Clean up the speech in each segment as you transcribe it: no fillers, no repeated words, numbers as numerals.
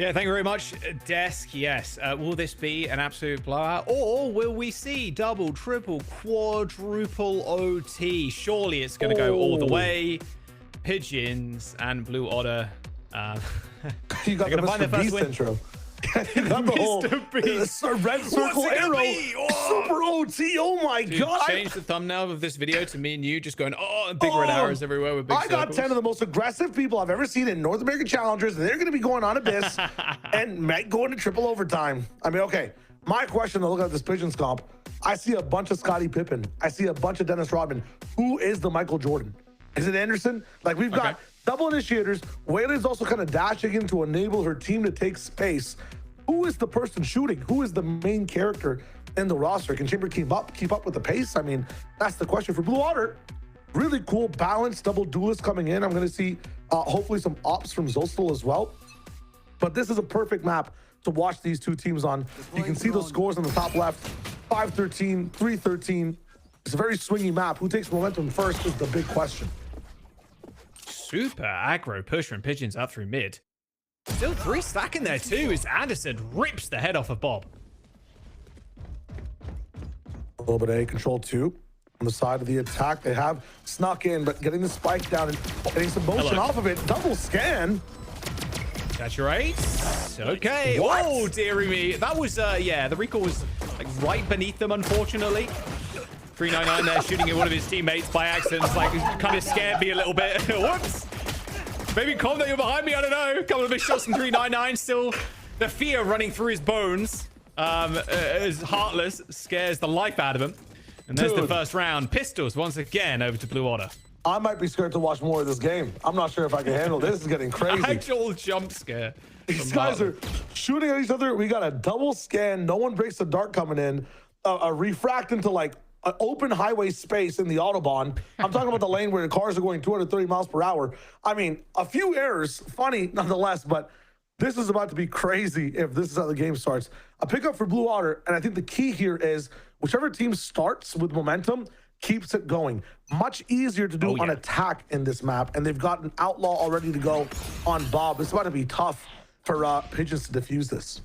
Yeah, thank you very much, Desk. Yes. Will this be an absolute blowout? Or will we see double, triple, quadruple OT? Surely it's going to go all the way. Pigeons and Blue Otter. You got the Mr. Beast intro. You got the whole red circle arrow. Super OT. Oh my God. Change the thumbnail of this video to me and you just going, and big red arrows everywhere with big circles. I got 10 of the most aggressive people I've ever seen in North American Challengers, and they're going to be going on Abyss and might go into triple overtime. I mean, okay. My question, looking at this Pigeons comp, I see a bunch of Scottie Pippen. I see a bunch of Dennis Rodman. Who is the Michael Jordan? Is it Anderson? Like, we've got double initiators. Whaley's also kind of dashing in to enable her team to take space. Who is the person shooting? Who is the main character in the roster? Can Chamber keep up with the pace? I mean, that's the question for Blue Otter. Really cool, balanced double duelist coming in. I'm going to see hopefully some ops from Zostel as well. But this is a perfect map to watch these two teams on. You can see those scores on the top left, 5-13, 3-13. It's a very swingy map. Who takes momentum first is the big question. Super aggro push from Pigeons out through mid. Still 3 stacking there too as Anderson rips the head off of Bob. A little bit of A control too. On the side of the attack, they have snuck in, but getting the spike down and getting some motion off of it. Double scan. Saturates. Okay. What? Oh, dearie me. That was, yeah, the recall was like right beneath them, unfortunately. 399 there shooting at one of his teammates by accident. It's like, it kind of scared me a little bit. Whoops. Maybe calm that you're behind me. I don't know. A couple of big shots from 399. Still, the fear running through his bones is heartless. Scares the life out of him. And there's the first round. Pistols once again over to Blue Otter. I might be scared to watch more of this game. I'm not sure if I can handle this. This is getting crazy. Actual jump scare. These guys are shooting at each other. We got a double scan. No one breaks the dart coming in. A refract into like an open highway space in the Autobahn. I'm talking about the lane where the cars are going 230 miles per hour. I mean, a few errors, funny nonetheless, but this is about to be crazy if this is how the game starts. A pickup for Blue Otter, and I think the key here is whichever team starts with momentum keeps it going. Much easier to do on attack in this map, and they've got an outlaw all ready to go on Bob. It's about to be tough for Pigeons to defuse this.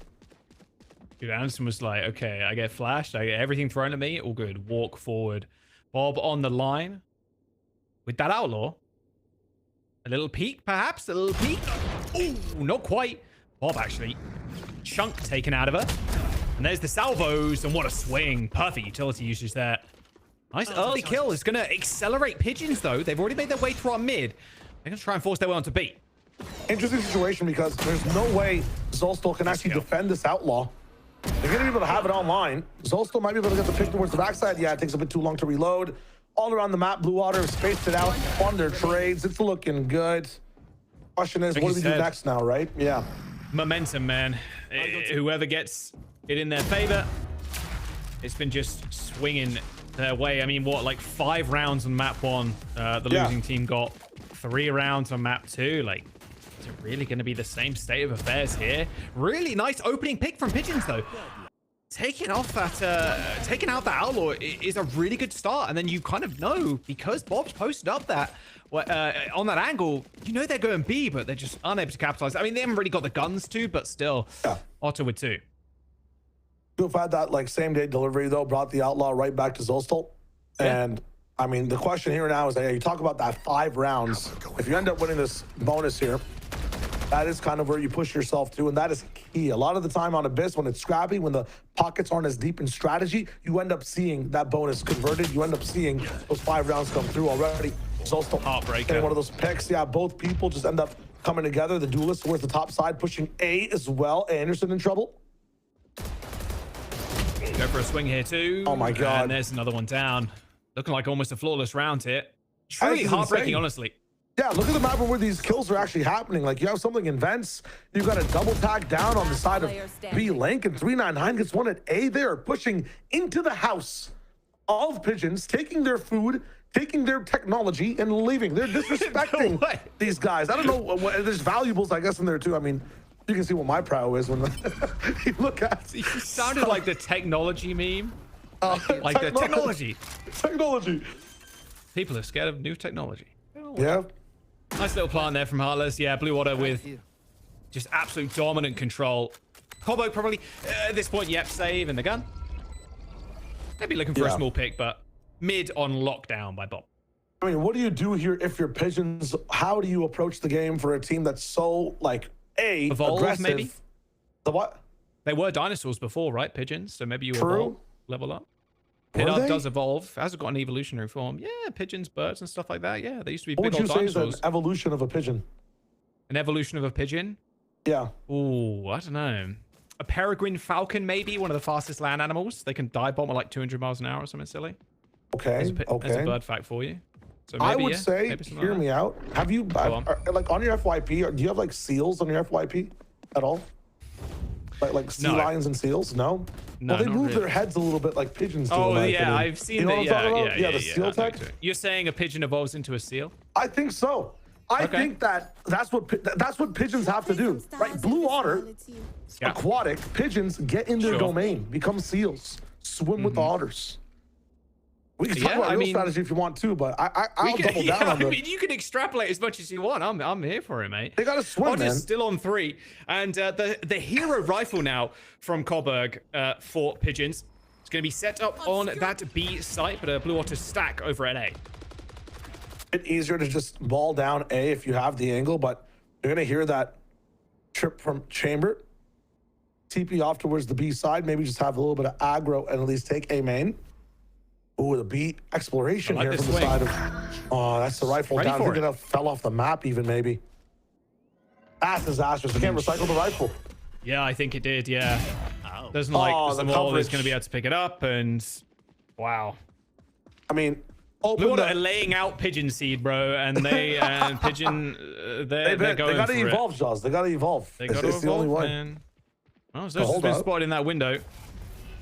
Dude, Anderson was like, okay, I get flashed. I get everything thrown at me. All good. Walk forward. Bob on the line with that outlaw. A little peek, perhaps. A little peek. Ooh, not quite. Bob, actually. Chunk taken out of her. And there's the salvos. And what a swing. Perfect utility usage there. Nice early kill. It's going to accelerate Pigeons, though. They've already made their way through our mid. They're going to try and force their way onto B. Interesting situation because there's no way Zolstal can actually defend this outlaw. They're going to be able to have it online. Zolstal might be able to get the pick towards the backside. Yeah, it takes a bit too long to reload. All around the map, Blue Otter have spaced it out on their trades. It's looking good. Question is, what do we do next now, right? Yeah. Momentum, man. Whoever gets it in their favor, it's been just swinging their way. I mean, what, like 5 rounds on map 1? The losing team got 3 rounds on map 2. Like, is it really going to be the same state of affairs here? Really nice opening pick from Pigeons, though. Taking out that outlaw is a really good start, and then you kind of know because Bob's posted up that on that angle, you know they're going B, but they're just unable to capitalize. I mean, they haven't really got the guns to, but still, Otter with 2. You've had that like same day delivery though, brought the outlaw right back to Zolstal, and I mean the question here now is that you talk about that 5 rounds. If you end up winning this bonus here, that is kind of where you push yourself to, and that is key. A lot of the time on Abyss, when it's scrappy, when the pockets aren't as deep in strategy, you end up seeing that bonus converted. You end up seeing those 5 rounds come through already. Zolstal getting one of those picks. Yeah, both people just end up coming together. The duelist towards the top side, pushing A as well. Anderson in trouble. Go for a swing here too. Oh my God. And there's another one down. Looking like almost a flawless round here. Truly heartbreaking, honestly. Yeah, look at the map where these kills are actually happening. Like, you have something in vents. You've got a double tag down on the side of B link, and 399 gets one at A. They are pushing into the house of Pigeons, taking their food, taking their technology, and leaving. They're disrespecting these guys. I don't know. There's valuables, I guess, in there too. I mean, you can see what my prow is when you look at it. You sounded like the technology meme. Like the technology. Technology. People are scared of new technology. Yeah. Nice little plant there from Heartless. Yeah, Blue Otter with Just absolute dominant control. Combo probably, at this point, yep, save in the gun. Maybe looking for a small pick, but mid on lockdown by Bob. I mean, what do you do here if you're Pigeons? How do you approach the game for a team that's so, like, Evolve, aggressive? maybe? The what? They were dinosaurs before, right? Pigeons. So maybe you evolve, level up. Pit does evolve. Hasn't got an evolutionary form. Yeah, pigeons, birds, and stuff like that. Yeah, they used to be big old dinosaurs. What would you say is an evolution of a pigeon? An evolution of a pigeon? Yeah. Ooh, I don't know. A peregrine falcon, maybe one of the fastest land animals. They can dive bomb at like 200 miles an hour or something silly. Okay. There's a bird fact for you. So maybe, I would say, hear me out. Have you, like on your FYP, do you have like seals on your FYP at all? Like sea lions and seals? No? No, well, they move their heads a little bit like pigeons do. Oh, yeah, I've seen that. Yeah, the seal tech. You're saying a pigeon evolves into a seal? I think so. I think that's what pigeons have to do, right? Blue otter, aquatic pigeons get in their domain, become seals, swim with the otters. We can talk about real strategy if you want to, but I'll double down on I mean, you can extrapolate as much as you want. I'm here for it, mate. They got to swim, Otter's man. Still on 3, and the hero rifle now from Coburg for Pigeons. It's going to be set up on that B site, but a Blue Otter stack over at A. Bit easier to just ball down A if you have the angle, but you're going to hear that trip from Chamber. TP off towards the B side, maybe just have a little bit of aggro and at least take A main. Ooh, the B exploration here from the side of... Oh, that's the rifle down. I think it fell off the map even, maybe. That's disastrous. They can't recycle the rifle. Yeah, I think it did, yeah. Doesn't like the wall is going to be able to pick it up, and... Wow. I mean... Blue Otter are laying out Pigeon seed, bro, and they... Pigeon... they're going for it. They got to evolve, Jaws. They got to evolve. They got to evolve, the only way. Man. Oh, so has been spotted in that window.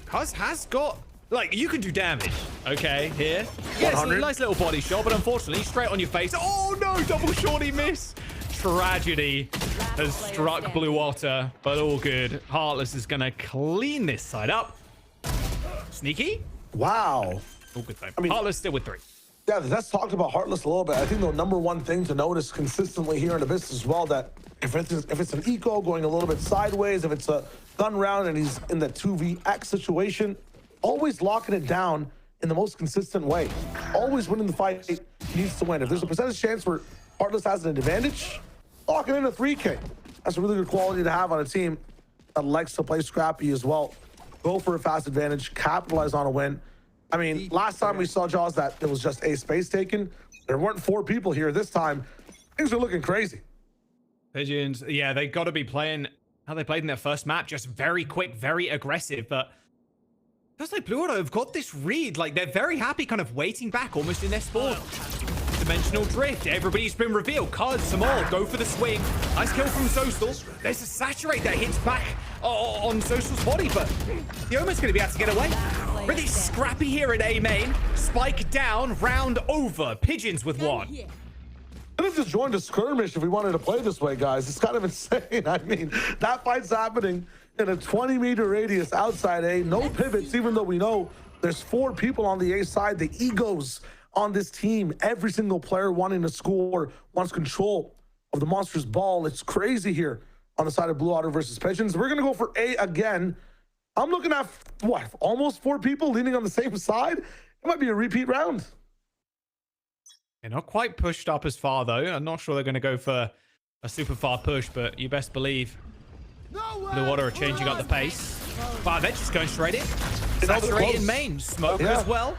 Cuz has got... Like, you can do damage, okay, here. Yes, a nice little body shot, but unfortunately, straight on your face. Oh, no, double shorty miss. Tragedy has struck Blue Otter, but all good. Heartless is going to clean this side up. Sneaky? Wow. All good, though. I mean, Heartless still with 3. Yeah, let's talk about Heartless a little bit. I think the number one thing to notice consistently here in Abyss as well, that if it's an eco going a little bit sideways, if it's a gun round and he's in the 2vx situation, always locking it down in the most consistent way. Always winning the fight he needs to win. If there's a percentage chance where Heartless has an advantage, locking in a 3K. That's a really good quality to have on a team that likes to play scrappy as well. Go for a fast advantage, capitalize on a win. I mean, last time we saw Jaws that it was just a space taken. There weren't 4 people here. This time, things are looking crazy. Pigeons, yeah, they got to be playing how they played in their first map. Just very quick, very aggressive, but feels like Blue Otter have got this read. Like, they're very happy kind of waiting back almost in their spawn. Dimensional drift. Everybody's been revealed. Cuz, Samal, go for the swing. Nice kill from Social. There's a saturate that hits back on Social's body, but the Omen's going to be able to get away. Really scrappy here in A main. Spike down, round over. Pigeons with 1. Could have just joined a skirmish if we wanted to play this way, guys. It's kind of insane. I mean, that fight's happening in a 20-meter radius outside A. No pivots, even though we know there's 4 people on the A side. The egos on this team, every single player wanting to score, wants control of the monster's ball. It's crazy here on the side of Blue Otter versus Pigeons. We're going to go for A again. I'm looking at, what, almost 4 people leaning on the same side? It might be a repeat round. They're not quite pushed up as far, though. I'm not sure they're going to go for a super far push, but you best believe Blue Otter are changing up the pace. Wow, they're just going straight in. Saturate in main. Smoke as well.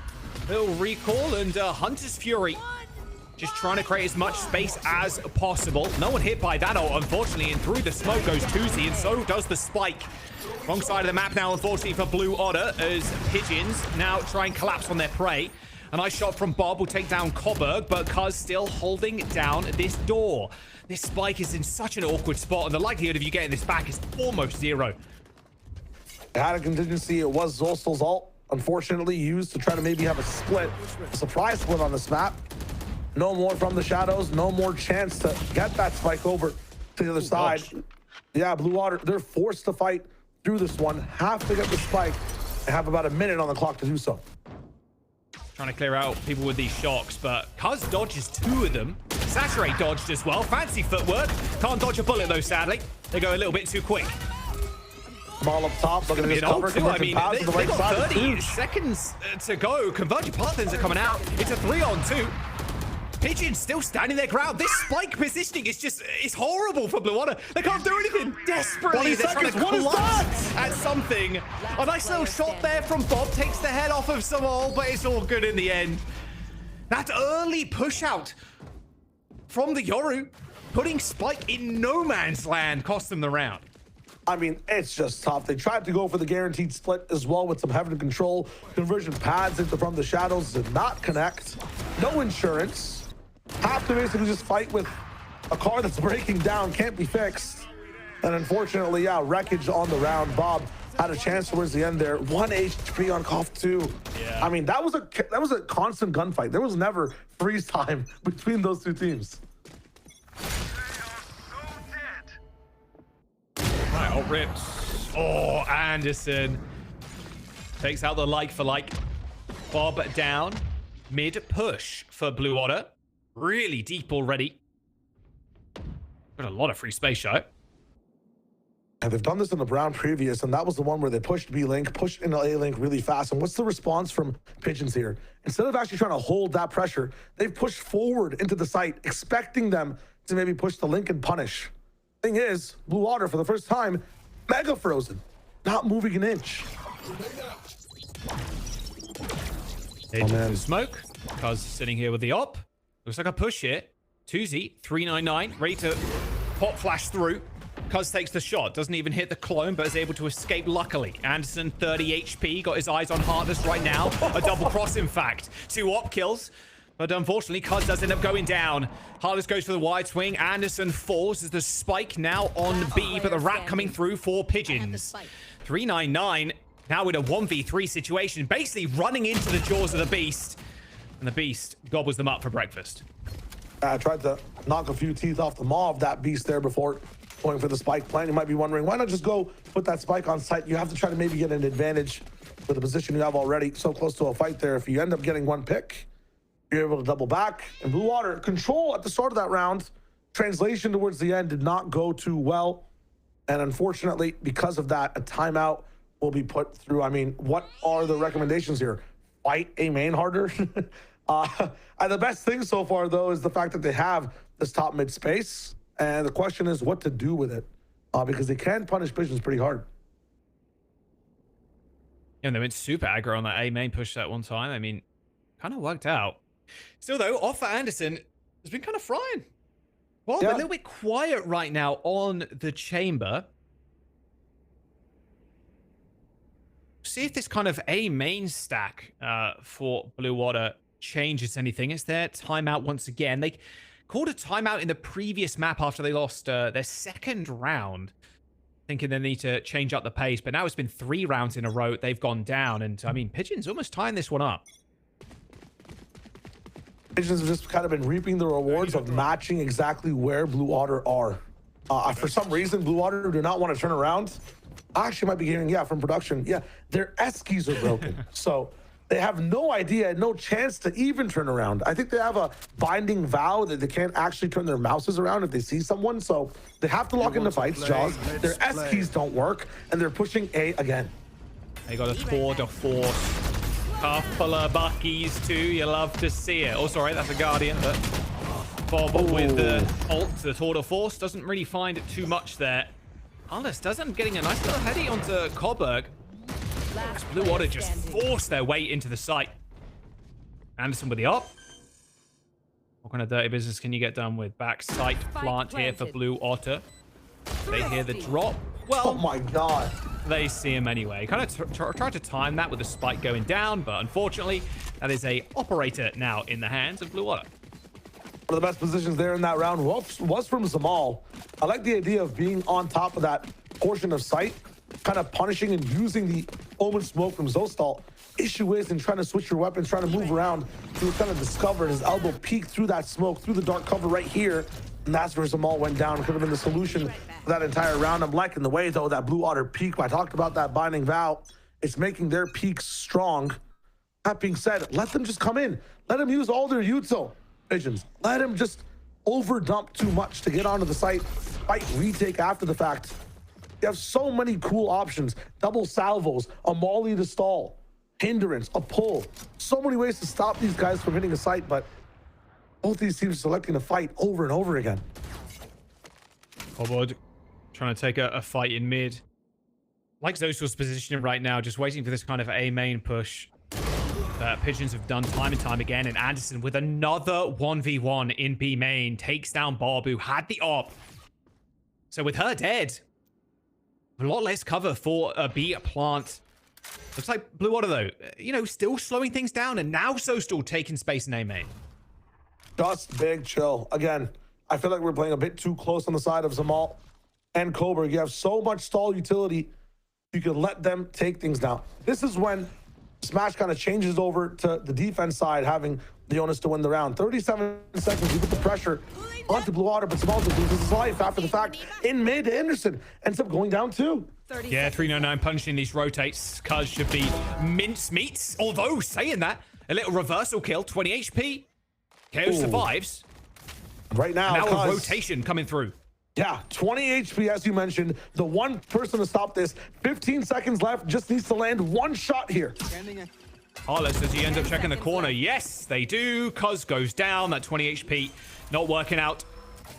Little recall and Hunter's Fury. Just trying to create as much space as possible. No one hit by that ult, unfortunately, and through the smoke goes Tuzi, and so does the spike. Wrong side of the map now, unfortunately, for Blue Otter, as Pigeons now try and collapse on their prey. A nice shot from Bob will take down Coburg, but Cuz still holding down this door. This spike is in such an awkward spot, and the likelihood of you getting this back is almost 0. It had a contingency. It was Zolstal's ult, unfortunately used to try to maybe have a surprise split on this map. No more from the shadows. No more chance to get that spike over to the other side. Yeah, Blue Otter, they're forced to fight through this one. Have to get the spike and have about a minute on the clock to do so. Trying to clear out people with these shocks, but Cuz dodges 2 of them. Saturate dodged as well. Fancy footwork. Can't dodge a bullet, though, sadly. They go a little bit too quick. Ball up top, looking at this cover. I mean, they the right got side. 30 seconds to go. Converging paths are coming out. It's a 3-on-2. Pigeons still standing their ground. This spike positioning is just, it's horrible for Blue Otter. They can't do anything. Desperately, they're trying to clutch at something. A nice little shot there from Bob. Takes the head off of Samal, but it's all good in the end. That early push out from the Yoru, putting Spike in no man's land, cost them the round. I mean, it's just tough. They tried to go for the guaranteed split as well with some heaven control. Conversion pads into from the shadows did not connect. No insurance. Have to basically just fight with a car that's breaking down, can't be fixed. And unfortunately, yeah, wreckage on the round. Bob had a chance towards the end there. 1 HP on Koff 2. Yeah. I mean, that was a constant gunfight. There was never freeze time between those two teams. Right, all rips. Oh, Anderson takes out the like for like. Bob down. Mid push for Blue Otter. Really deep already. Got a lot of free space, show. And they've done this in the round previous, and that was the one where they pushed B-Link, pushed into A-Link really fast. And what's the response from Pigeons here? Instead of actually trying to hold that pressure, they've pushed forward into the site, expecting them to maybe push the link and punish. Thing is, Blue Otter, for the first time, mega frozen, not moving an inch. The smoke. Cuz sitting here with the op. Looks like a push here. 2Z, 399, ready to pop flash through. Cuz takes the shot, doesn't even hit the clone, but is able to escape luckily. Anderson, 30 HP, got his eyes on Heartless right now. A double cross, in fact. 2 op kills. But unfortunately, Cuz does end up going down. Heartless goes for the wide swing. Anderson falls as the spike now on B, but the wrap coming through for Pigeons. 399, now in a 1v3 situation, basically running into the jaws of the beast. And the beast gobbles them up for breakfast. I tried to knock a few teeth off the maw of that beast there before going for the spike plan. You might be wondering, why not just go put that spike on site? You have to try to maybe get an advantage for the position you have already. So close to a fight there. If you end up getting one pick, you're able to double back. And Blue Otter, control at the start of that round. Translation towards the end did not go too well. And unfortunately, because of that, a timeout will be put through. I mean, what are the recommendations here? Fight A main harder? And the best thing so far, though, is the fact that they have this top mid space. And the question is what to do with it. Because they can punish Pigeons pretty hard. Yeah, and they went super aggro on that A main push that one time. I mean, kind of worked out. Still, though, off for Anderson has been kind of frying. Well, yeah. A little bit quiet right now on the chamber. See if this kind of A main stack for Blue Otter changes anything. It's their timeout once again. They called a timeout in the previous map after they lost their second round, thinking they need to change up the pace. But now it's been 3 rounds in a row. They've gone down. And, I mean, Pigeons almost tying this one up. Pigeons have just kind of been reaping the rewards of matching exactly where Blue Otter are. For some reason, Blue Otter do not want to turn around. I actually might be hearing, yeah, from production, yeah, their S keys are broken. So they have no idea, no chance to even turn around. I think they have a binding vow that they can't actually turn their mouses around if they see someone. So they have to lock into fights, Jaws. Their S keys don't work, and they're pushing A again. They got a tour de force. Couple of buckies too, you love to see it. Oh, sorry, that's a Guardian, but Bob with the ult, the tour de force, doesn't really find it too much there. Alice does end up getting a nice little heady onto Coburg. As Blue Otter just force their way into the site. Anderson with the up. What kind of dirty business can you get done with? Back site plant here for Blue Otter. They hear the drop. Well, oh my god. They see him anyway. Kind of tried to time that with the spike going down, but unfortunately, that is a operator now in the hands of Blue Otter. One of the best positions there in that round was from Zamal. I like the idea of being on top of that portion of sight, kind of punishing and using the Omen smoke from Zostal. Issue is in trying to switch your weapons, trying to move around. He was kind of discovered. His elbow peeked through that smoke, through the dark cover right here. And that's where Zamal went down. Could have been the solution for that entire round. I'm liking the way, though, that Blue Otter peak. I talked about that binding vow. It's making their peaks strong. That being said, let them just come in. Let them use all their util. Pigeons. Let them just overdump too much to get onto the site, fight retake after the fact. You have so many cool options. Double salvos, a molly to stall, hindrance, a pull. So many ways to stop these guys from hitting a site, but both these teams are selecting to fight over and over again. Cobod trying to take a fight in mid. Like Zosal's positioning right now, just waiting for this kind of A main push. Pigeons have done time and time again, and Anderson with another 1v1 in B main takes down Bob, who had the op. So with her dead, a lot less cover for a B plant. Looks like Blue Otter, though, you know, still slowing things down, and now Zoestal taking space in A main. Just big chill. Again, I feel like we're playing a bit too close on the side of Zamal and Coburg. You have so much stall utility, you can let them take things down. This is when Smash kind of changes over to the defense side, having the onus to win the round. 37 seconds, you put the pressure onto Blue Otter, but Zamal loses his life after the fact. In mid, Anderson ends up going down too. Yeah, 309 punching these rotates. Cuz should be mincemeats. Although, saying that, a little reversal kill, 20 HP. KO survives. Right now, and now a rotation coming through. Yeah, 20 HP, as you mentioned. The one person to stop this. 15 seconds left. Just needs to land one shot here. Heartless, does he end up checking the corner? Yes, they do. Cuz goes down. That 20 HP not working out.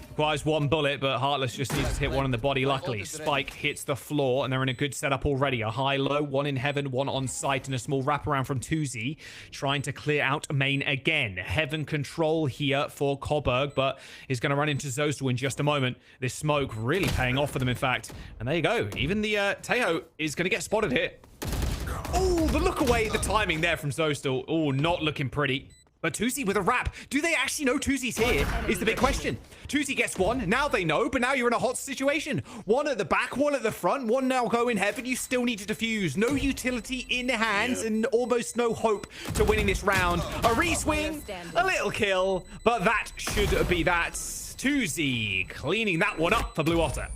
Requires one bullet, but Heartless just needs to hit one in the body. Luckily, Spike hits the floor, and they're in a good setup already. A high-low, one in heaven, one on site, and a small wraparound from Tuzi, trying to clear out main again. Heaven control here for Coburg, but is going to run into Zoestal in just a moment. This smoke really paying off for them, in fact. And there you go. Even the Tejo is going to get spotted here. Oh, the look away, the timing there from Zoestal. Oh, not looking pretty. But Tuzi with a wrap. Do they actually know Tuzi's here? Is the big question. Tuzi gets one. Now they know, but now you're in a hot situation. One at the back, one at the front, one now going heaven. You still need to defuse. No utility in hands and almost no hope to winning this round. A re-swing, a little kill, but that should be that. Tuzi cleaning that one up for Blue Otter.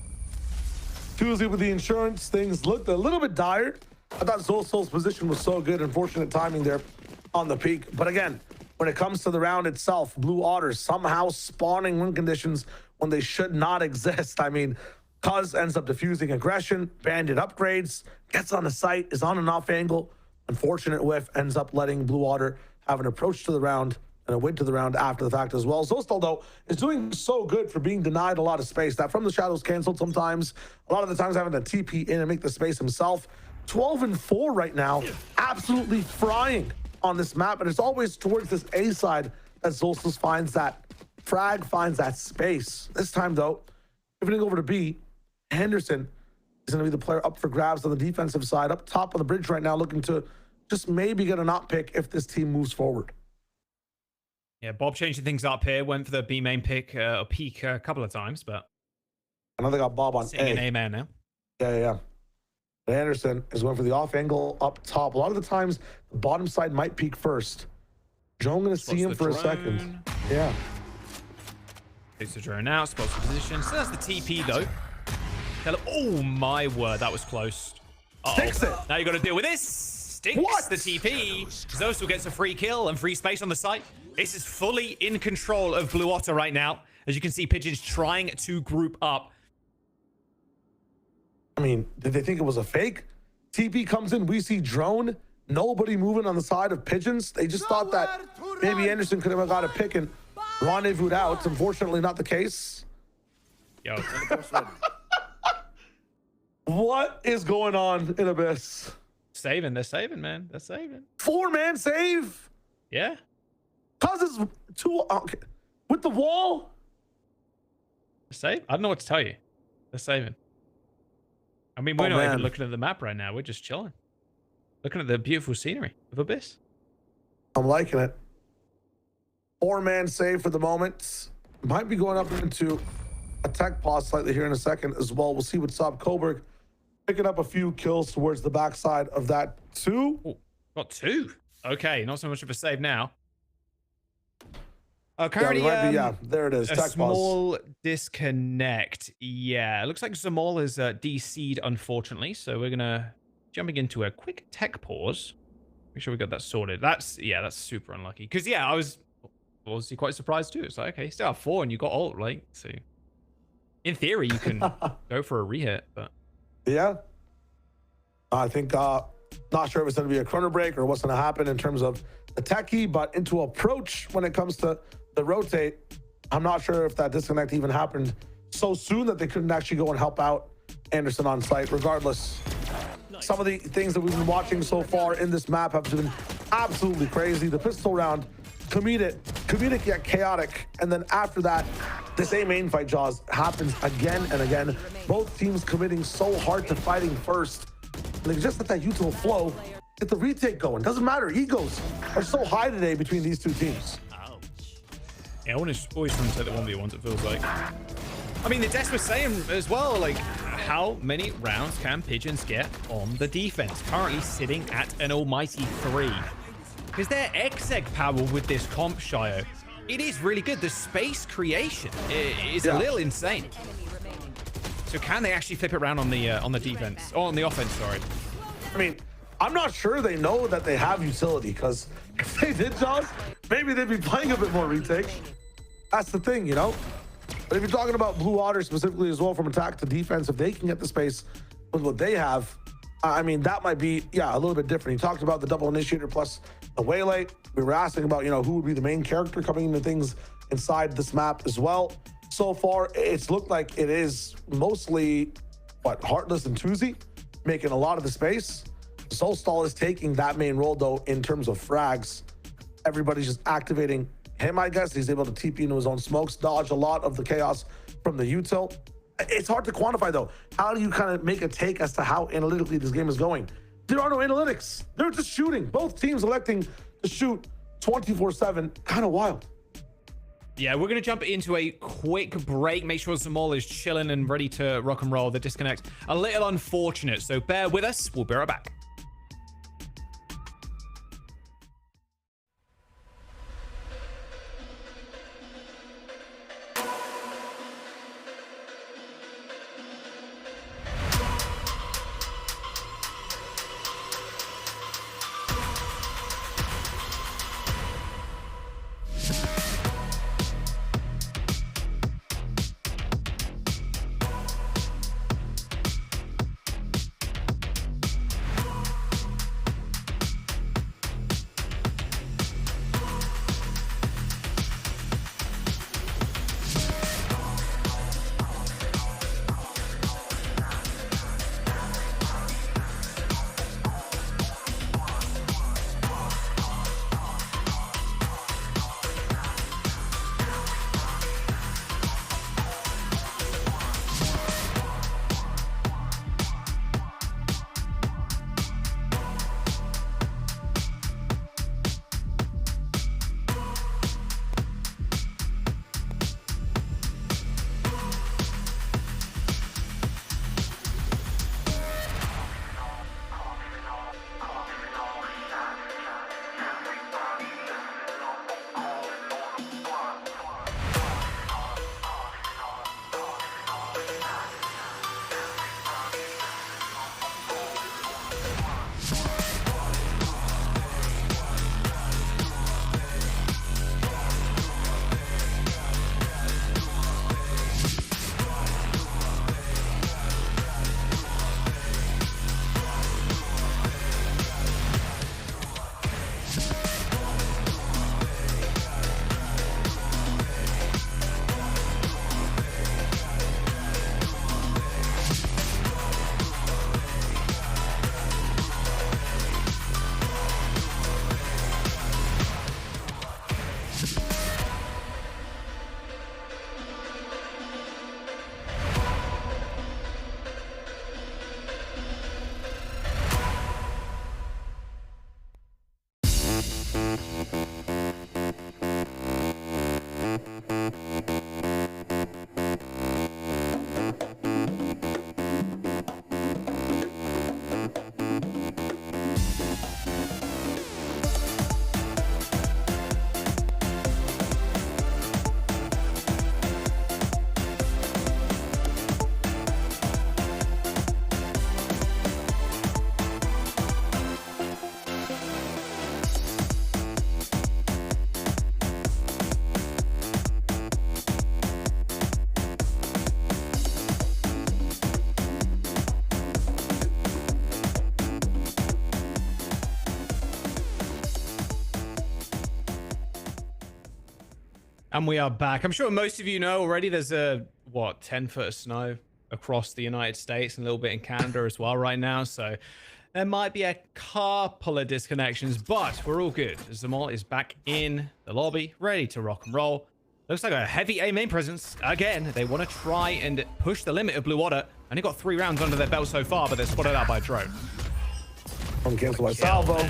Tuzi with the insurance, things looked a little bit dire. I thought Zoesal's position was so good. Unfortunate timing there on the peak. But again, when it comes to the round itself, Blue Otter somehow spawning win conditions when they should not exist. I mean, Cuz ends up diffusing aggression, bandit upgrades, gets on the site, is on an off angle. Unfortunate whiff ends up letting Blue Otter have an approach to the round and a win to the round after the fact as well. Zoestal, though, is doing so good for being denied a lot of space. That from the shadows canceled sometimes. A lot of the times having to TP in and make the space himself. 12-4 right now, absolutely frying on this map, and it's always towards this A side that Zoestal finds that frag, finds that space. This time, though, pivoting over to B, Henderson is going to be the player up for grabs on the defensive side, up top of the bridge right now, looking to just maybe get a not pick if this team moves forward. Yeah, Bob changing things up here, went for the B main pick, or peak a couple of times, but I know they got Bob on sitting A. in A man now. Yeah. Anderson is going for the off angle up top. A lot of the times, the bottom side might peek first. Joe, going to see him for a second. Yeah. Takes the drone out, spots the position. So that's the TP, though. Oh, my word. That was close. Sticks it. Now you got to deal with this. Stinks the TP. Zoestal gets a free kill and free space on the site. This is fully in control of Blue Otter right now. As you can see, Pigeons trying to group up. I mean, did they think it was a fake? TP comes in, we see drone, nobody moving on the side of Pigeons. They just thought that maybe Anderson could have got a pick and rendezvoused out. It's unfortunately not the case. Yo. What is going on in Abyss? They're saving, man. They're saving. 4-man save. Yeah. Causes two okay. With the wall. Save? I don't know what to tell you. They're saving. I mean, we're not even looking at the map right now. We're just chilling. Looking at the beautiful scenery of Abyss. I'm liking it. 4-man save for the moment. Might be going up into a tech pause slightly here in a second as well. We'll see what's up. Coburg picking up a few kills towards the backside of that 2. Oh, got 2. Okay, not so much of a save now. Currently, yeah, there it is. A small disconnect. Yeah, it looks like Zamal is DC'd, unfortunately. So we're gonna jumping into a quick tech pause. Make sure we got that sorted. That's super unlucky. Because yeah, obviously quite surprised too. It's like, okay, you still have 4 and you got ult, right? So in theory, you can go for a rehit, but yeah. I think, not sure if it's going to be a chrono break or what's going to happen in terms of the techie, but into approach when it comes to the rotate, I'm not sure if that disconnect even happened so soon that they couldn't actually go and help out Anderson on site. Regardless, some of the things that we've been watching so far in this map have been absolutely crazy. The pistol round, comedic yet chaotic. And then after that, this A main fight, Jaws, happens again and again. Both teams committing so hard to fighting first. And they just let that util flow, get the retake going. Doesn't matter. Egos are so high today between these two teams. Yeah, I want to always try and take the 1v1s, it feels like. I mean, the Des was saying as well, like, how many rounds can Pigeons get on the defense? Currently sitting at an almighty 3. Because their exec power with this comp, Shio, it is really good. The space creation is a little insane. So can they actually flip it around on the defense? Or on the offense, sorry. I mean, I'm not sure they know that they have utility, because if they did, Jaws, maybe they'd be playing a bit more retake. That's the thing, you know? But if you're talking about Blue Otter specifically as well, from attack to defense, if they can get the space with what they have, I mean, that might be, yeah, a little bit different. You talked about the double initiator plus the waylay. We were asking about, you know, who would be the main character coming into things inside this map as well. So far, it's looked like it is mostly, what, Heartless and Tuzi making a lot of the space. Solstall is taking that main role, though, in terms of frags. Everybody's just activating him, I guess. He's able to TP into his own smokes, dodge a lot of the chaos from the util. It's hard to quantify, though. How do you kind of make a take as to how analytically this game is going? There are no analytics. They're just shooting. Both teams electing to shoot 24/7. Kind of wild. Yeah, we're going to jump into a quick break. Make sure Zamal is chilling and ready to rock and roll. The disconnect, a little unfortunate, so bear with us. We'll be right back. And we are back. I'm sure most of you know already there's a, what, 10-foot of snow across the United States and a little bit in Canada as well right now. So there might be a couple of disconnections, but we're all good. Zamal is back in the lobby, ready to rock and roll. Looks like a heavy A main presence. Again, they want to try and push the limit of Blue Otter. Only got 3 rounds under their belt so far, but they're spotted out by a drone. From cancel by salvo.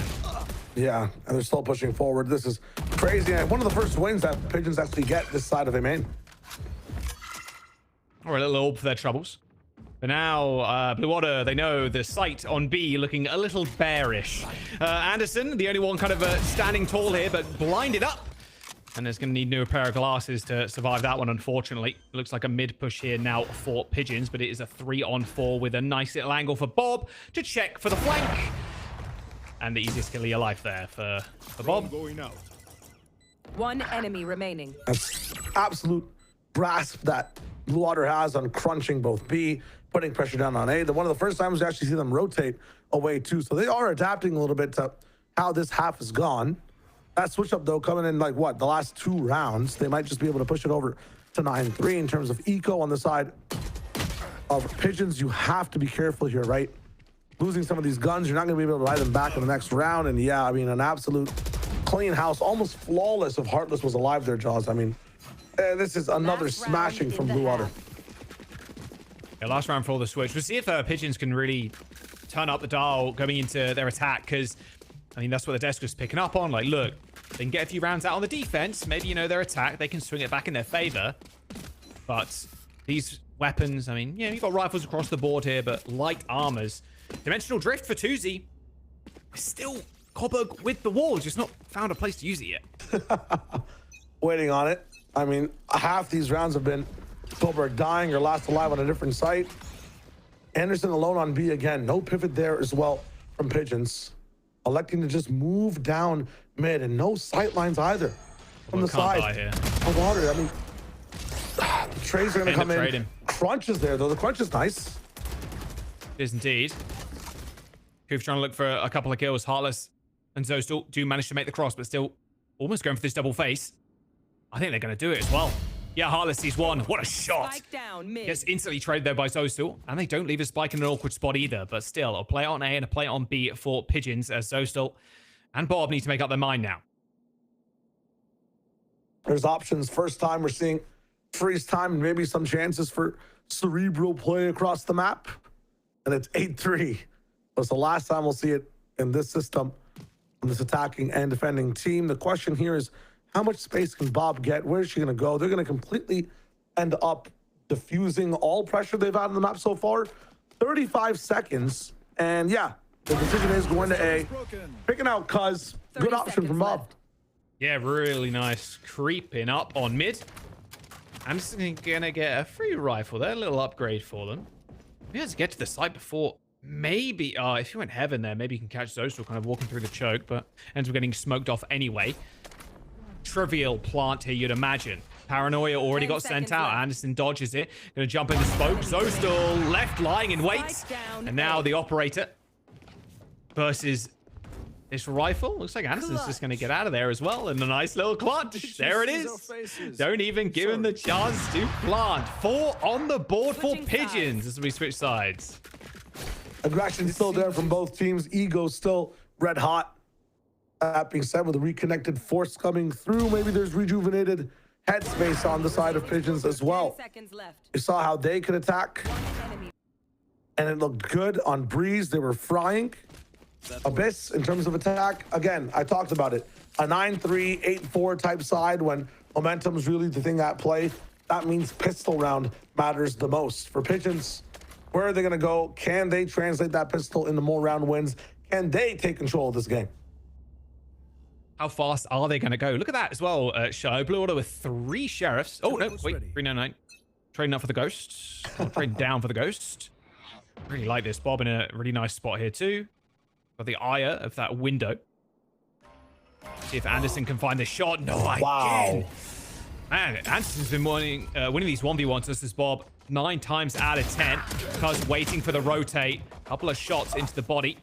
Yeah, and they're still pushing forward. This is crazy. And one of the first wins that Pigeons actually get this side of a main. Or a little orb for their troubles. But now, Blue Otter, they know the sight on B looking a little bearish. Anderson, the only one kind of standing tall here, but blinded up. And is going to need a new pair of glasses to survive that one, unfortunately. It looks like a mid push here now for Pigeons, but it is a 3-on-4 with a nice little angle for Bob to check for the flank. And the easiest kill of your life there for Bob. One enemy remaining. That's absolute grasp that Blue Otter has on crunching both B, putting pressure down on A. One of the first times we actually see them rotate away too. So they are adapting a little bit to how this half has gone. That switch up though, coming in like what, the last 2 rounds, they might just be able to push it over to 9-3 in terms of eco on the side of Pigeons. You have to be careful here, right? Losing some of these guns, you're not going to be able to buy them back in the next round. And yeah, I mean, an absolute clean house, almost flawless if Heartless was alive there, Jaws. I mean, this is another smashing from Blue Otter. Yeah, last round for all the switch. We'll see if Pigeons can really turn up the dial going into their attack, because, I mean, that's what the desk was picking up on. Like, look, they can get a few rounds out on the defense. Maybe, you know, their attack, they can swing it back in their favor. But these weapons, I mean, yeah, you've got rifles across the board here, but light armors. Dimensional drift for Tuzi. Still Coburg with the wall, just not found a place to use it yet. Waiting on it. I mean, half these rounds have been Coburg dying or last alive on a different site. Anderson alone on B again. No pivot there as well from Pigeons. Electing to just move down mid, and no sight lines either from the side of Otter. I mean, the trades are going to come in. Crunch is there, though. The crunch is nice. It is indeed. Koof's trying to look for a couple of kills. Heartless and Zoe still do manage to make the cross, but still almost going for this double face. I think they're going to do it as well. Yeah, Heartless sees one. What a shot. Spike down mid. Gets instantly traded there by Zostul. And they don't leave a spike in an awkward spot either. But still, a play on A and a play on B for Pigeons, as Zostul and Bob need to make up their mind now. There's options. First time we're seeing freeze time and maybe some chances for cerebral play across the map. And it's 8-3. That's the last time we'll see it in this system, in this attacking and defending team. The question here is, how much space can Bob get? Where's she going to go? They're going to completely end up diffusing all pressure they've had on the map so far. 35 seconds. And yeah, the decision is going to A. Picking out Cuz. Good option from Bob. Yeah, really nice. Creeping up on mid. I'm just going to get a free rifle there. A little upgrade for them. Maybe let's get to the site before. Maybe, if you went heaven there, maybe you can catch Zostul kind of walking through the choke, but ends up getting smoked off anyway. Trivial plant here, you'd imagine. Paranoia already got sent out. Anderson dodges it. Gonna jump into smoke. Zostul left lying in wait. And now the operator versus this rifle. Looks like Anderson's just gonna get out of there as well. And a nice little clutch. There it is. Don't even give him the chance to plant. 4 on the board for Pigeons as we switch sides. Aggression still there from both teams. Ego still red hot. That being said, with a reconnected force coming through, maybe there's rejuvenated headspace on the side of Pigeons as well. You saw how they could attack, and it looked good on Breeze. They were frying. Abyss, in terms of attack, again, I talked about it. A 9-3, 8-4 type side when momentum's really the thing at play. That means pistol round matters the most. For Pigeons, where are they going to go? Can they translate that pistol into more round wins? Can they take control of this game? How fast are they going to go? Look at that as well, Show. Blue Otter with 3 sheriffs. Oh, no, wait, 399. Trading up for the ghost. Trading down for the ghost. Really like this. Bob in a really nice spot here too. Got the eye of that window. See if Anderson can find the shot. No, again. Man, Anderson's been winning these 1v1s. This is Bob 9 times out of 10. Cuz waiting for the rotate. Couple of shots into the body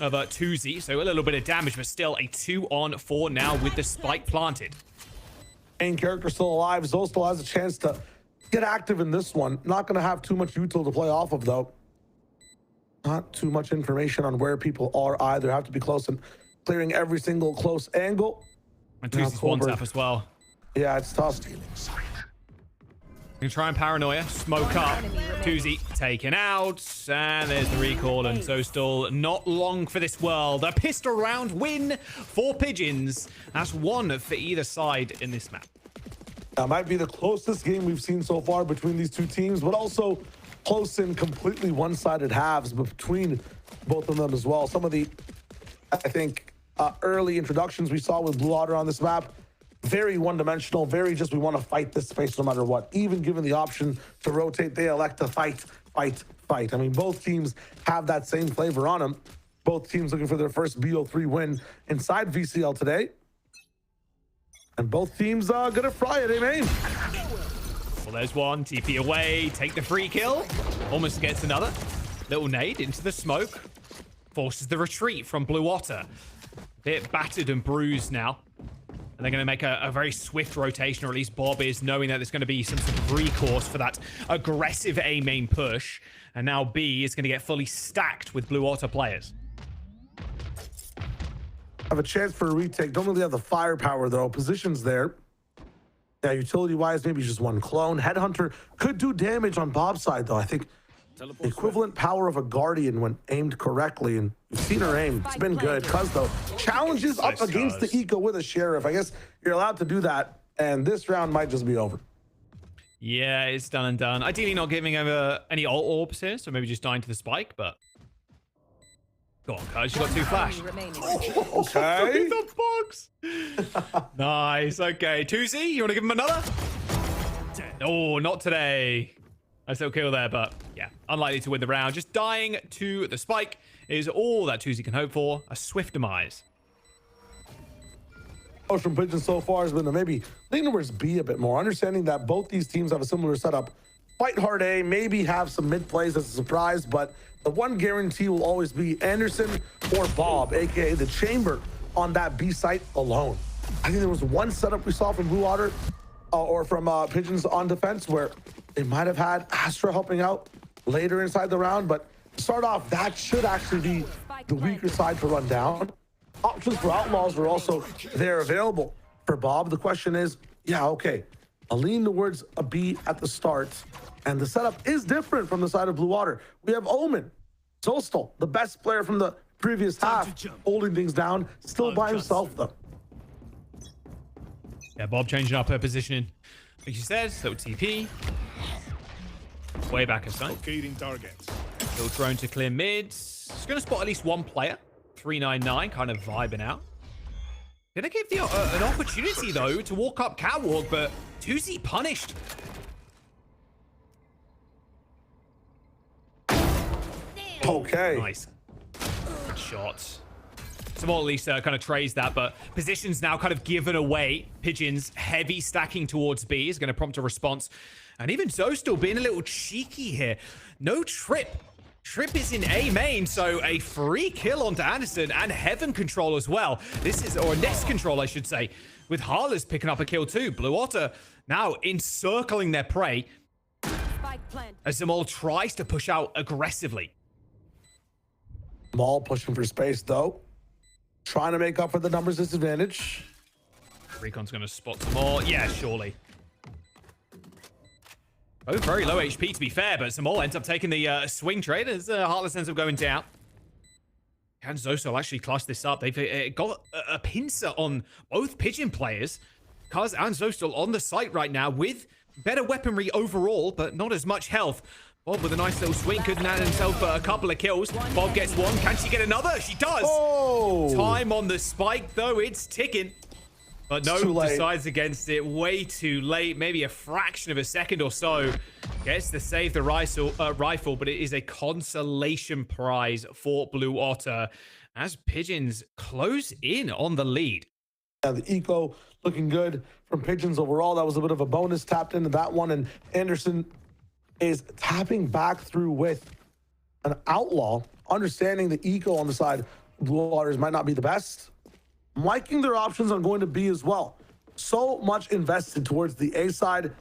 of Tuzi, so a little bit of damage, but still a 2-on-4 now with the spike planted. main character still alive. Zoe still has a chance to get active in this one. Not going to have too much util to play off of, though. Not too much information on where people are either. Have to be close and clearing every single close angle. And Tusi's one tap as well. Yeah, it's tough. You can try and paranoia, smoke up. Tusi taken out, and there's the recall, and so still not long for this world. A pistol round win for Pigeons. That's one for either side in this map. That might be the closest game we've seen so far between these two teams, but also close in completely one-sided halves between both of them as well. Some of the, I think, early introductions we saw with Blue Otter on this map, very one-dimensional, very just we want to fight this space no matter what. Even given the option to rotate, they elect to fight. I mean, both teams have that same flavor on them. Both teams looking for their first BO3 win inside VCL today. And both teams gonna fry it, man. Well, there's one. TP away. Take the free kill. Almost gets another. Little nade into the smoke. Forces the retreat from Blue Otter. Bit battered and bruised now. And they're going to make a very swift rotation, or at least Bob is, knowing that there's going to be some sort of recourse for that aggressive A main push. And now B is going to get fully stacked with Blue Otter players. Have a chance for a retake. Don't really have the firepower, though. Positions there. Yeah, utility-wise, maybe just one clone. Headhunter could do damage on Bob's side, though. I think the equivalent power of a Guardian when aimed correctly, and you've seen her aim. It's been good. Cuz, though, challenges up against the Eco with a Sheriff. I guess you're allowed to do that, and this round might just be over. Yeah, it's done and done. Ideally not giving over any ult orbs here, so maybe just dying to the spike, but... Go on, Cuz, you got 2 flash. Okay. The box. Nice, okay. Tusi, you want to give him another? Oh, not today. I still kill there, but yeah, unlikely to win the round. Just dying to the spike is all that Tusi can hope for. A swift demise. From Pigeons so far has been to maybe lean towards B a bit more, understanding that both these teams have a similar setup. Fight hard A, maybe have some mid plays as a surprise, but the one guarantee will always be Anderson or Bob, aka the Chamber, on that B site alone. I think there was one setup we saw from Blue Otter or from Pigeons on defense where they might have had Astra helping out later inside the round, but to start off, that should actually be the weaker side to run down. Options for Outlaws are also there available for Bob. The question is, yeah, okay, a lean towards a B at the start, and the setup is different from the side of Blue Otter. We have Omen, Zostal, the best player from the previous half, holding things down, still by himself though. Yeah, Bob changing up her positioning. Like you said, so TP. Way back aside. Locating targets. Little drone to clear mid. It's going to spot at least one player. 399, kind of vibing out. Gonna give the an opportunity though to walk up catwalk, but Tusi punished. Okay. Nice. Good shot. Samal at least kind of trays that, but position's now kind of given away. Pigeons heavy stacking towards B is going to prompt a response. And even so, still being a little cheeky here. No trip. Trip is in A main, so a free kill onto Anderson and Heaven control as well. This is, or Nest control, I should say, with Harless picking up a kill too. Blue Otter now encircling their prey as Zamal tries to push out aggressively. Maul pushing for space though. Trying to make up for the numbers disadvantage. Recon's going to spot some more. Yeah, surely. Both very low HP, to be fair, but Zamal ends up taking the swing trade as Heartless ends up going down. Can Zoso actually clutch this up? They've got a pincer on both Pigeon players. Kaz and Zoso on the site right now with better weaponry overall, but not as much health. Bob with a nice little swing could land himself a couple of kills. Bob gets one. Can she get another? She does. Oh! Time on the spike, though. It's ticking. But no, decides against it. Way too late. Maybe a fraction of a second or so. Gets to save the rifle, but it is a consolation prize for Blue Otter as Pigeons close in on the lead. Yeah, the eco looking good from Pigeons overall. That was a bit of a bonus tapped into that one. And Anderson is tapping back through with an outlaw, understanding the eco on the side. Blue Waters might not be the best. I'm liking their options on going to B as well. so much invested towards the A side.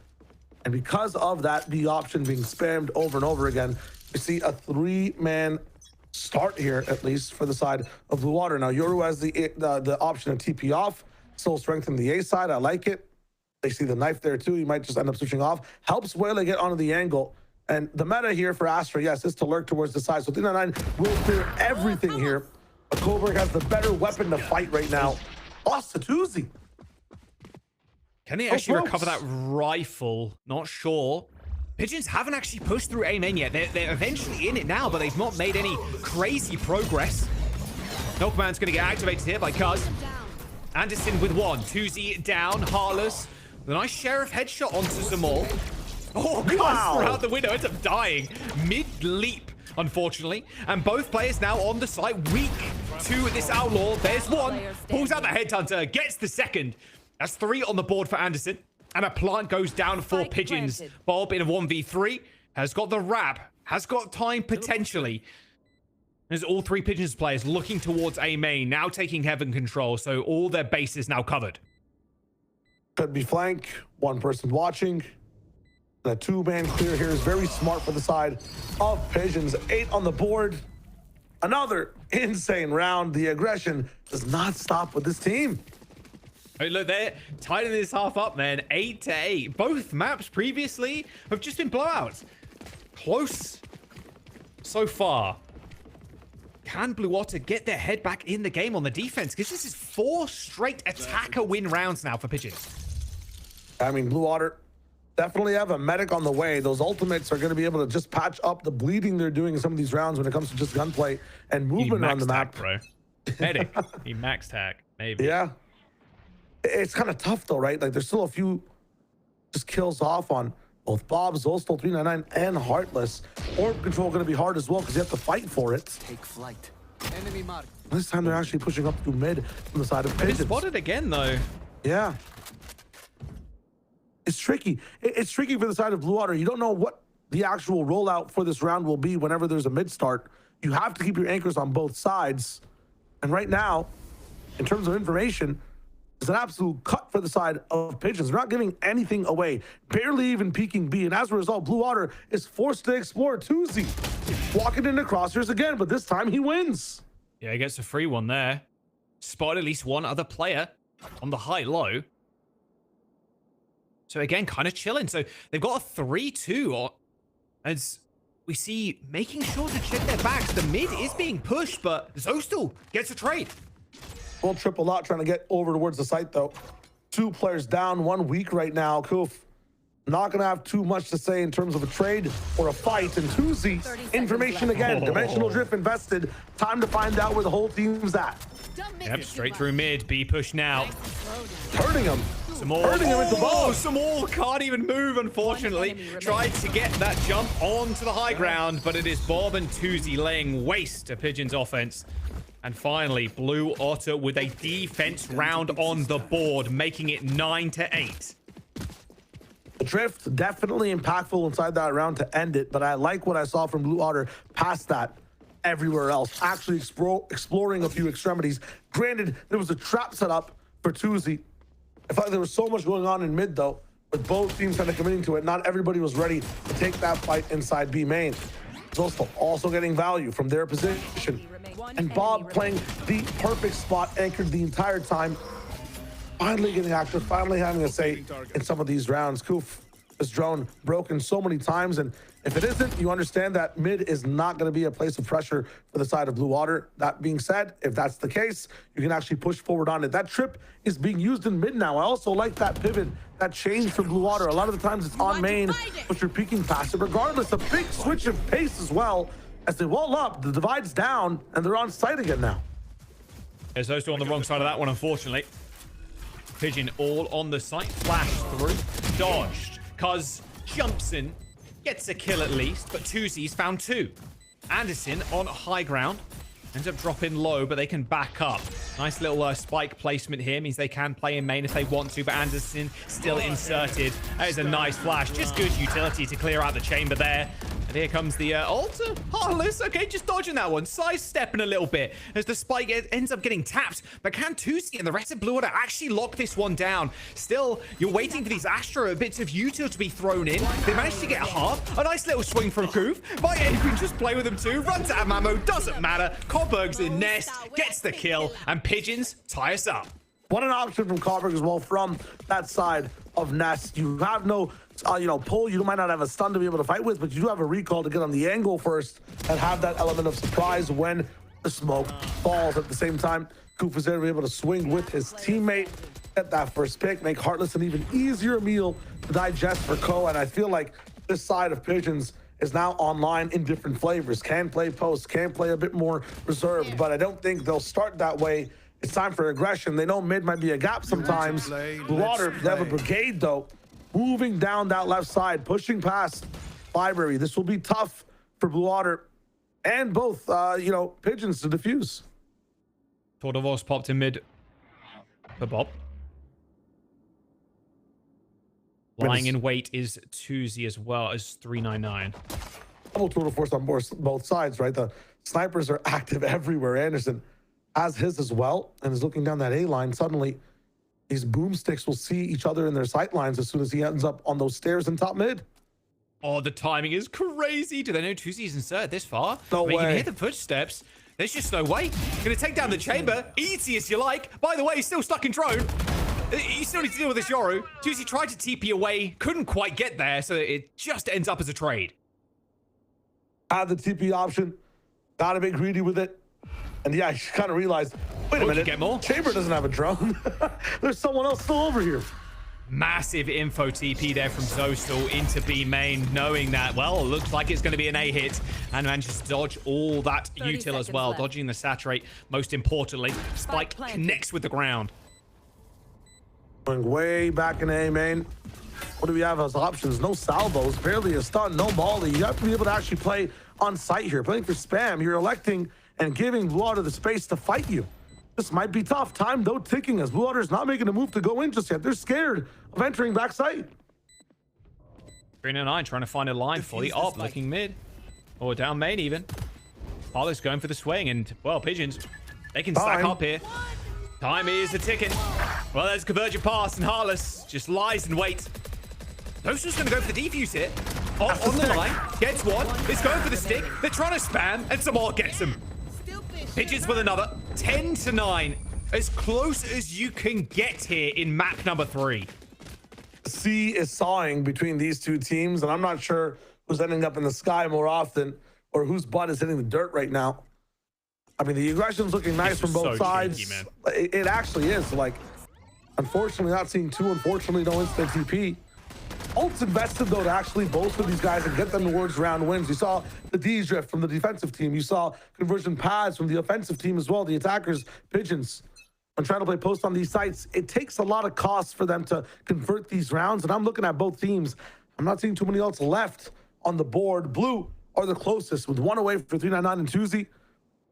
And because of that B option being spammed over and over again, you see a 3-man start here, at least for the side of Blue Water. Now, Yoru has the option to TP off, still strengthen the A side. I like it. They see the knife there too. You might just end up switching off. Helps Wele get onto the angle. And the meta here for Astra, yes, is to lurk towards the side. So 399 will clear everything here. But Coburg has the better weapon to fight right now. Lost to Tuzi. Can he actually recover that rifle? Not sure. Pigeons haven't actually pushed through A main yet. They're eventually in it now, but they've not made any crazy progress. Milkman's going to get activated here by Cuz. Anderson with one. Tuzi down. Heartless. The nice Sheriff headshot onto Zamal. Oh, Cuz out the window. Ends up dying mid-leap, unfortunately. And both players now on the site, weak to this Outlaw. There's one. Pulls out the Headhunter. Gets the second. That's 3 on the board for Anderson. And a plant goes down for Pigeons. Bob in a 1v3. Has got the wrap. Has got time potentially. There's all 3 Pigeons players looking towards A main. Now taking heaven control. So all their base is now covered. Could be flank, 1 person watching. The 2-man clear here is very smart for the side of Pigeons. 8 on the board. Another insane round. The aggression does not stop with this team. Hey, look, they're tightening this half up, man. 8-8. Both maps previously have just been blowouts. Close so far. Can Blue Otter get their head back in the game on the defense? Because this is 4 straight attacker win rounds now for Pigeons. I mean, Blue Otter definitely have a medic on the way. Those ultimates are going to be able to just patch up the bleeding they're doing in some of these rounds when it comes to just gunplay and movement on the map. Bro. Medic. He max tack, maybe. Yeah. It's kind of tough though, right? Like there's still a few just kills off on both Bob, Zolstol, 399, and Heartless. Orb control going to be hard as well because you have to fight for it. Take flight. Enemy mark. This time they're actually pushing up through mid from the side of Pigeons. Been spotted again though. Yeah. It's tricky. It's tricky for the side of Blue Otter. You don't know what the actual rollout for this round will be whenever there's a mid start. You have to keep your anchors on both sides. And right now, in terms of information, it's an absolute cut for the side of Pigeons. They're not giving anything away, barely even peeking B. And as a result, Blue Otter is forced to explore Tuzi. Walking into crosshairs again, but this time he wins. Yeah, he gets a free one there. Spot at least one other player on the high-low. So again, kind of chilling. So they've got a 3-2 as we see making sure to check their backs. The mid is being pushed, but Zostal gets a trade. Full triple lot trying to get over towards the site, though. 2 players down, 1 weak right now. Koof not going to have too much to say in terms of a trade or a fight. And Tuzi, information again. Dimensional drift invested. Time to find out where the whole team's at. Yep, straight through mid. B push now. Turning him. Turning him into balls. Samal can't even move, unfortunately. Tried to get that jump onto the high ground, but it is Bob and Tuzi laying waste to Pigeons' offense. And finally, Blue Otter with a defense round on the board, making it 9-8. The drift definitely impactful inside that round to end it, but I like what I saw from Blue Otter past that everywhere else. Actually exploring a few extremities. Granted, there was a trap set up for Tuzi. I felt like there was so much going on in mid, though, with both teams kind of committing to it. Not everybody was ready to take that fight inside B main. Zostal also getting value from their position. And Bob playing the perfect spot, anchored the entire time. Finally getting active, finally having a say in some of these rounds. Koof, this drone broken so many times, and if it isn't, you understand that mid is not going to be a place of pressure for the side of Blue Otter. That being said, if that's the case, you can actually push forward on it. That trip is being used in mid now. I also like that pivot, that change from Blue Otter. A lot of the times it's on main, but you're peeking past it. Regardless, a big switch of pace as well. As they wall up, the divide's down, and they're on site again now. There's those 2 on the wrong side of that one, unfortunately. Pigeon all on the site, flash through, dodged. Cuz jumps in, gets a kill at least, but Tuzi's found 2. Anderson on high ground, ends up dropping low, but they can back up. Nice little spike placement here, means they can play in main if they want to, but Anderson still inserted. That is a nice flash, just good utility to clear out the chamber there. And here comes the Alter. Heartless. Okay, just dodging that one. Sidestepping a little bit as the spike ends up getting tapped. But can Tusi and the rest of Blue Order actually lock this one down? Still, you're waiting for these Astro bits of util to be thrown in. They managed to get half. A nice little swing from Koof. Might even just play with them too. Runs out of ammo. Doesn't matter. Koberg's in nest. Gets the kill. And Pigeons tie us up. What an option from Koberg as well from that side of nest. You have no pull. You might not have a stun to be able to fight with, but you do have a recall to get on the angle first and have that element of surprise when the smoke falls. At the same time, Koof is there to be able to swing with his teammate, get that first pick, make Heartless an even easier meal to digest for COO. And I feel like this side of Pigeons is now online in different flavors. Can play post, can play a bit more reserved, but I don't think they'll start that way. It's time for aggression. They know mid might be a gap sometimes. Blue Otter, they have a brigade though, moving down that left side, pushing past Library. This will be tough for Blue Otter and both, Pigeons to defuse. Tordovos popped in mid for Bob. Lying in wait is Tusi as well as 399. Double total force on both sides, right? The snipers are active everywhere. Anderson has his as well and is looking down that A line. Suddenly, these boomsticks will see each other in their sight lines as soon as he ends up on those stairs in top mid. Oh, the timing is crazy. Do they know Tusi's inserted this far? No You way. can hear the footsteps. There's just no way. Gonna take down the chamber. Easy as you like. By the way, he's still stuck in drone. You still need to deal with this Yoru. Tusi tried to TP away, couldn't quite get there, so it just ends up as a trade. Had the TP option, got a bit greedy with it. And yeah, I kind of realized, wait a minute, get more? Chamber doesn't have a drone. There's someone else still over here. Massive info TP there from Zostal into B main, knowing that, well, looks like it's going to be an A hit. And manages to dodge all that util as well, dodging the saturate. Most importantly, Spike connects with the ground. Going way back in A main. What do we have as options? No salvos, barely a stun, no molly. You have to be able to actually play on site here. Playing for spam, you're electing and giving Blue Otter the space to fight you. This might be tough. Time though ticking as Blue Otter's not making a move to go in just yet. They're scared of entering back site. 399 trying to find a line for the op, looking mid. Or down main even. Harless going for the swing and, well, Pigeons, they can stack up here. Time is a ticking. Well, there's Convergent Pass and Harless just lies in wait. Notion's going to go for the defuse here. Oh, on the line. Gets one. It's going for the stick. They're trying to spam and Samar gets him. Pigeons with another. 10-9. As close as you can get here in map number 3. C is sawing between these two teams, and I'm not sure who's ending up in the sky more often or whose butt is hitting the dirt right now. I mean, the aggression's looking nice from both sides. Cheeky, man. It actually is. Like, unfortunately, not seeing two. Unfortunately, no instant TP. Ult's invested, though, to actually bolster these guys and get them towards round wins. You saw the D drift from the defensive team. You saw conversion pads from the offensive team as well. The attackers, Pigeons, when trying to play post on these sites, it takes a lot of costs for them to convert these rounds. And I'm looking at both teams. I'm not seeing too many ults left on the board. Blue are the closest with one away for 399 and Tusi.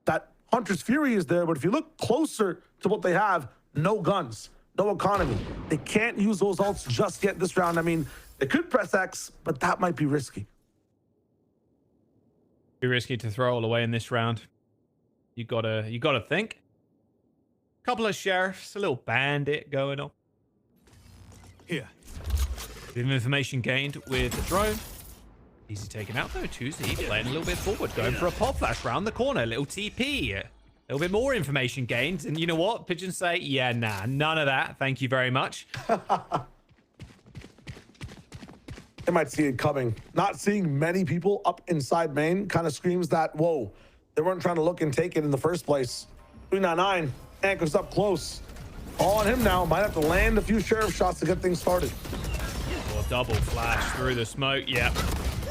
That Hunter's Fury is there, but if you look closer to what they have, no guns, no economy. They can't use those ults just yet this round. I mean, they could press X, but that might be risky. Be risky to throw all away in this round. You gotta think. Couple of sheriffs, a little bandit going on. Here. Bit of information gained with the drone. Easy taken out though. Tusi playing a little bit forward, going for a pop flash round the corner, little TP. A little bit more information gained, and you know what? Pigeons say, yeah, nah, none of that. Thank you very much. They might see it coming. Not seeing many people up inside main kind of screams that, whoa, they weren't trying to look and take it in the first place. 399, anchors up close. All on him now. Might have to land a few sheriff shots to get things started. Oh, double flash through the smoke. Yeah.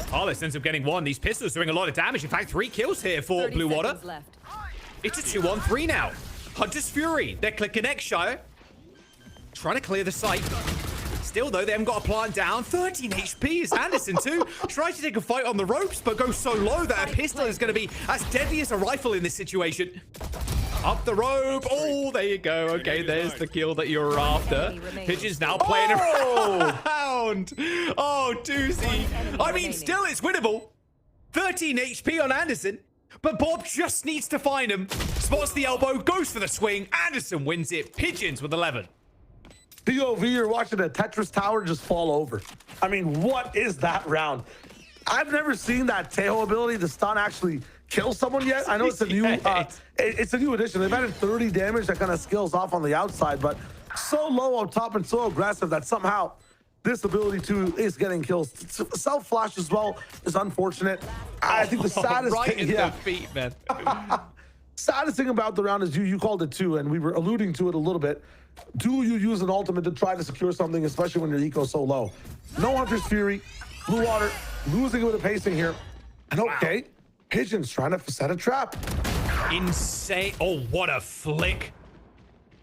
Harless ends up getting one. These pistols doing a lot of damage. In fact, 3 kills here for Blue Water. Left. It's a 2-on-3 now. Hunter's Fury. They're clicking X Shire. Trying to clear the site. Still, though, they haven't got a plant down. 13 HP is Anderson, too. Tries to take a fight on the ropes, but goes so low that a pistol is going to be as deadly as a rifle in this situation. Up the rope. Oh, there you go. Okay, there's the kill that you're after. Pigeons now playing around. Oh, Tusi. I mean, still, it's winnable. 13 HP on Anderson, but Bob just needs to find him. Spots the elbow, goes for the swing. Anderson wins it. Pigeons with 11. POV, you're watching a Tetris tower just fall over. I mean, what is that round? I've never seen that Tejo ability, the stun, actually kill someone yet. I know it's a new it's a new addition. They've added 30 damage that kind of skills off on the outside, but so low on top and so aggressive that somehow this ability too is getting kills. Self flash as well is unfortunate. I think the saddest right thing, in the feet, man. saddest thing about the round is you called it too, and we were alluding to it a little bit. Do you use an ultimate to try to secure something, especially when your eco so low? No Hunter's Fury, Blue Water losing with the pacing here. And okay, Pigeons trying to set a trap. Insane. Oh, what a flick.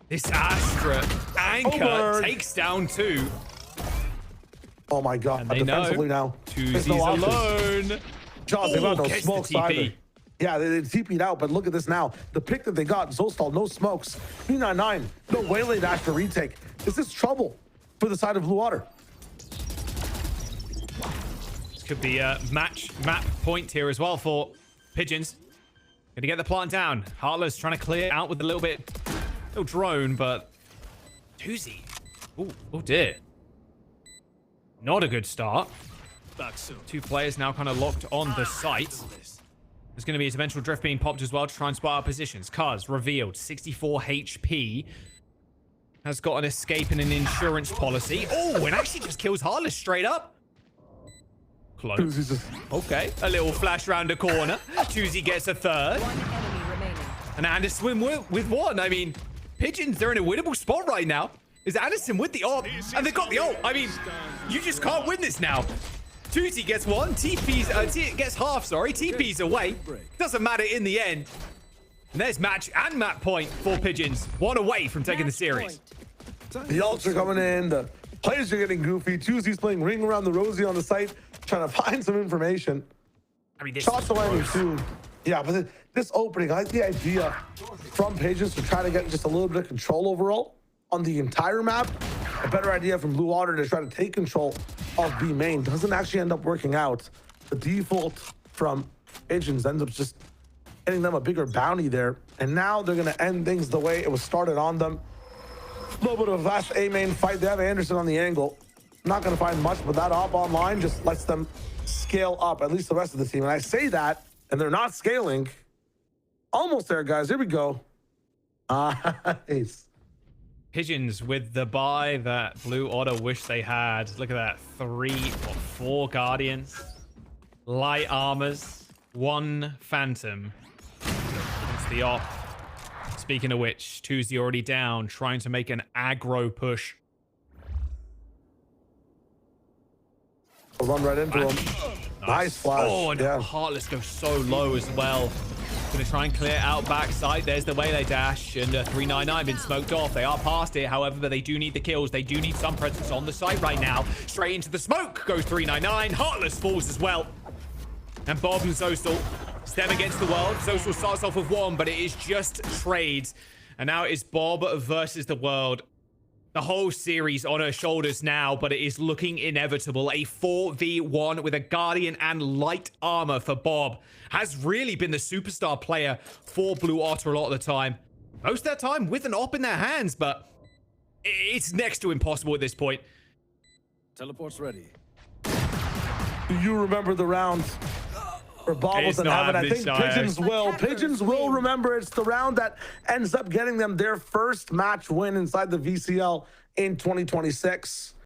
This Astra anchor takes down 2. Oh my God, And they defensively know now. Tuzi's no alone. John, they've got no Gets the smokes TP. either. Yeah, they TP'd out, but look at this now. The pick that they got, Zostal, no smokes. 399, no waylay dash to retake. This is trouble for the side of Blue Water. This could be a map point here as well for Pigeons. Gonna get the plant down. Heartless trying to clear out with a little drone, but Tuzi. Oh dear. Not a good start. Back soon. 2 players now kind of locked on the site. There's going to be a dimensional drift being popped as well to try and spot our positions. Cuz revealed 64 HP. Has got an escape and an insurance policy. Oh, and actually just kills Heartless straight up. Close. Okay, a little flash round a corner. Tuzi gets a 3rd. 1 enemy remaining. And Anderson with 1. I mean, Pigeons, they're in a winnable spot right now. Is Anderson with the ult? And they've got the ult. I mean, you just can't win this now. Tuzi gets 1. Gets half, sorry. TP's away. Doesn't matter in the end. And there's match and map point for Pigeons. 1 away from taking the series. The ults are coming in. The players are getting goofy. Tuzi's playing Ring Around the Rosie on the site, trying to find some information. I mean, this Shots are landing too. Yeah, but this opening, I like the idea from Pigeons to try to get just a little bit of control overall on the entire map. A better idea from Blue Water to try to take control of B main. Doesn't actually end up working out. The default from Pigeons ends up just getting them a bigger bounty there. And now they're going to end things the way it was started on them. A little bit of a fast A main fight. They have Anderson on the angle. Not going to find much, but that op online just lets them scale up, at least the rest of the team. And I say that, and they're not scaling. Almost there, guys. Here we go. Nice. Pigeons with the buy that Blue Otter wish they had. Look at that. 4 Guardians. Light Armors. 1 Phantom. It's the op. Speaking of which, Tuzi already down, trying to make an aggro push. I'll run right into him. Nice flash. Oh, and yeah. Heartless goes so low as well. Gonna try and clear out backside. There's the waylay dash, and 399 been smoked off. They are past it, however, but they do need the kills. They do need some presence on the site right now. Straight into the smoke goes 399. Heartless falls as well. And Bob and Zostal step against the world. Zostal starts off with 1, but it is just trades. And now it is Bob versus the world. The whole series on her shoulders now, but it is looking inevitable. A 4v1 with a Guardian and light armor for Bob. Has really been the superstar player for Blue Otter a lot of the time. Most of that time with an op in their hands, but it's next to impossible at this point. Teleport's ready. Do you remember the round where Bob wasn't having? I think Pigeons will. Pigeons will remember. It's the round that ends up getting them their first match win inside the VCL in 2026.